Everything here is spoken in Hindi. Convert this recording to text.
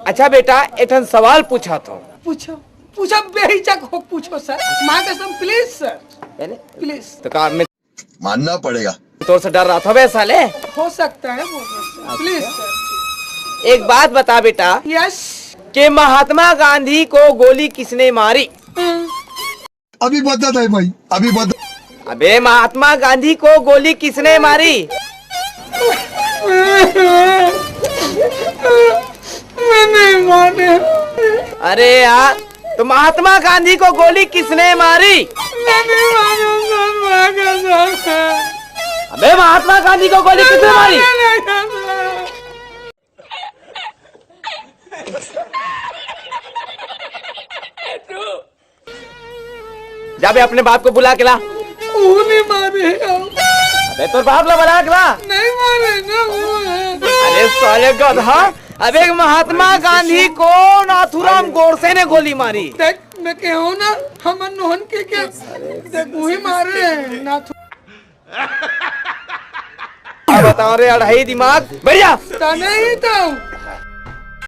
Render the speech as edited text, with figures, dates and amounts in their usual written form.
अच्छा बेटा एक सवाल पूछा तो। पूछो पूछो बेहिचक हो पूछो सर, माँ कसम प्लीज सर प्लीज। तो काम में मानना पड़ेगा। तो से डर रहा था बे साले। हो सकता है प्लीज सर। एक बात बता बेटा यस। कि महात्मा गांधी को गोली किसने मारी? अभी बता दे भाई, अभी बता। अबे महात्मा गांधी को गोली किसने मारी? नहीं माने। अरे यार तो महात्मा गांधी को गोली किसने मारी? नहीं मालूम। अबे महात्मा गांधी को गोली किसने मारी? जा बे अपने बाप को बुला के ला। वो नहीं मारेगा। अबे तो बाप ला बुला के ला। नहीं मारेगा वो। अरे साले गधा। अबे महात्मा गांधी को नाथूराम गोडसे ने गोली मारी। देख मैं कहूँ ना हम नोहन के क्या देख वही मारे हैं नाथू। बताओ रे अढ़ाई दिमाग बढ़िया। नहीं तो